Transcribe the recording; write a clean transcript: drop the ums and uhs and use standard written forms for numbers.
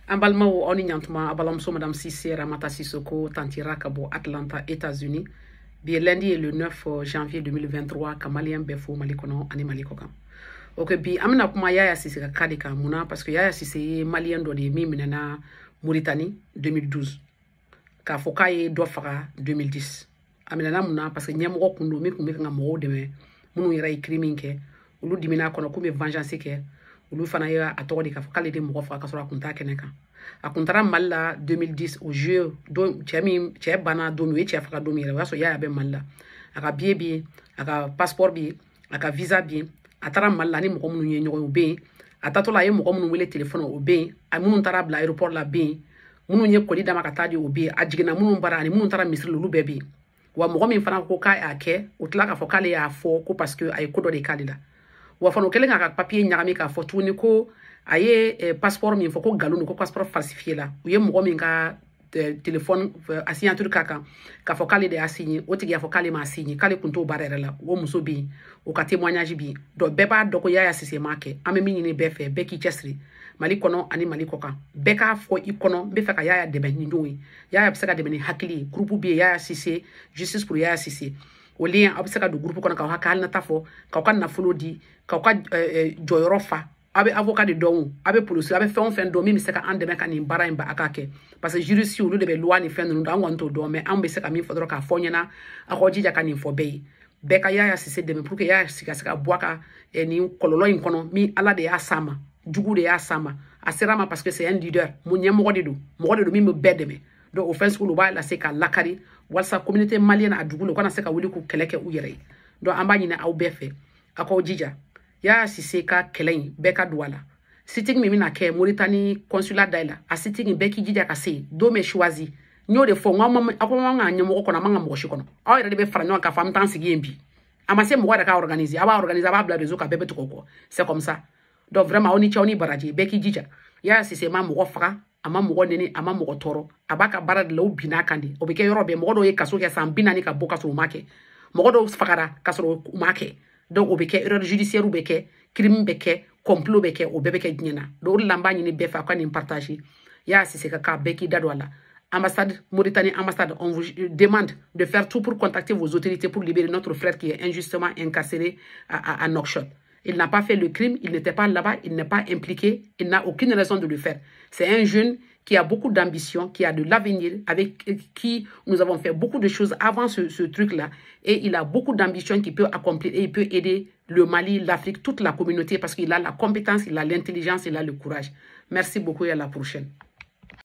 Ambalma ou onignantuma, abalamso Madame Sissé Ramata Sissoko, Tantira Kabo, Atlanta, États-Unis. Bien lundi et le 9 janvier 2023, Kamalien Befo Malikono, Ani Malikoka. Ok, bi amina kuma Yaya Sissé ka kadi ka muna parce que Yaya Sissé malien do de mi minana Mauritanie 2012. Ka foka ye do faga 2010. Amina na muna parce que nyamoko kundo mi kumbe nga mo de munu yira crime ke ulu dimina kono kumbe vengeance ke ulu fana ya atodi ka foka le de mo faga kasora kunta keneka. Akuntara malla 2010 au jeu do chemi che bana do mi che faga do mi re waso Yaya be malla. Aka billet aka passeport bi aka visa bi atara malla ni mɔgɔ minnu ye ɲɔgɔn u bɛ yen a tatɔla a ye mɔgɔ minnu wele téléphone o bɛ yen a minnu taara bila aéroport la bɛ yen minnu ye kɔli d'a ma ka taa di o bɛ yen a jiginna minnu bara ani minnu taara misiri la olu bɛɛ bɛ yen wa mɔgɔ min fana ko k'a y'a kɛ o tila k'a fɔ k'ale y'a fɔ ko parce que a ye ko dɔ de k'ale la wa fana o kɛlen k'a ka papier ɲagami k'a fɔ tuguni ko a ye passeport min fɔ ko nkalon don ko passeport falsifié la u ye mɔgɔ min ka téléphone a signature k'a kan k'a fɔ k'ale de y'a signé o tigi y'a fɔ k'ale m'a signé k'ale kun t'o baara yɛrɛ la o muso bɛ yen o ka témoignage bi donc bɛɛ b'a dɔn ko Yaya Sissé m'a kɛ an bɛ min ɲini bɛɛ fɛ bɛɛ k'i cɛsiri Mali kɔnɔ ani Mali kɔkan bɛɛ k'a fɔ i kɔnɔ n bɛ fɛ ka Yaya dɛmɛ nin don ye Yaya bɛ se ka dɛmɛ ni hakili ye groupe bɛ yen Yaya Sissé justice pour Yaya Sissé o lien aw bɛ se ka don groupe kɔnɔ k'aw hakilinata fɔ k'aw ka nafolo di k'aw ka jɔyɔrɔ fa a bɛ avocat de dɔn a bɛ polisi a bɛ fɛn o fɛn dɔn min bɛ se ka an dɛmɛ ka nin baara in ba a ka kɛ parce que juriste olu de bɛ loi ni fɛn ninnu dɔn an kɔni t'o dɔn mais an bɛ se ka min fɔ dɔrɔn k'a fɔ ɲɛna a k'aw jija ka nin fɔ bɛɛ ye bɛɛ ka Yaya Sissé dɛmɛ pour que Yaya Sissé ka se ka bɔ a ka nin kɔlɔlɔ in kɔnɔ min Ala de y'a s'a ma jugu de y'a s'a ma a sera ma parce que c'est un leader mun ɲɛmɔgɔ de don min bɛ bɛɛ dɛmɛ donc o fɛn sugu u b'a lase ka lakari walasa communauté malienne a dugu la u kana se ka wuli k'u kɛlɛ kɛ u yɛrɛ ye donc an b'a ɲini aw bɛɛ fɛ a k'aw jija Yaya Sissé ka kɛlɛ in bɛɛ ka don a la sitting min bɛna kɛ Mauritanie consulat da la a sitting bɛɛ k'i jija ka se don bɛ choisi n y'o de fɔ aw ko man ka ɲɛmɔgɔ kɔnɔ a man ka mɔgɔ si kɔnɔ aw yɛrɛ de bɛ fara ɲɔgɔn kan k'a fɔ an bɛ taa an sigi yen bi a ma se mɔgɔ yɛrɛ ka organiser a b'a organiser a b'a bila réseau kan bɛɛ bɛ tugu o kɔ c'est comme ça donc vraiment aw ni cɛ aw ni baraji bɛɛ k'i jija Yaya Sissé ma mɔgɔ faga a ma mɔgɔ neni a ma mɔgɔ tɔɔrɔ a b'a ka baara de la o binna kan de o bɛ kɛ yɔrɔ bɛɛ mɔgɔ dɔw ye kaso kɛ san 40 ka bɔ ka sɔrɔ u ma kɛ mɔgɔ dɔw fagara ka sɔrɔ u ma kɛ donc o bɛ kɛ erreur judiciaire bɛ kɛ crime bɛ kɛ complot bɛ kɛ o bɛɛ bɛ kɛ diɲɛ na donc o de la n b'a ɲini bɛɛ fɛ a ka nin partager Yaya Sissé ka k'a bɛɛ k'i da don a la ambassade Mauritanie ambassade on vous demande de faire tout pour contacter vos autorités pour libérer notre frère qui est injustement incarcéré à Nouakchott. Il n'a pas fait le crime, il n'était pas là-bas, il n'est pas impliqué, il n'a aucune raison de le faire. C'est un jeune qui a beaucoup d'ambition, qui a de l'avenir, avec qui nous avons fait beaucoup de choses avant ce truc-là. Et il a beaucoup d'ambition qui peut accomplir et il peut aider le Mali, l'Afrique, toute la communauté parce qu'il a la compétence, il a l'intelligence, il a le courage. Merci beaucoup et à la prochaine.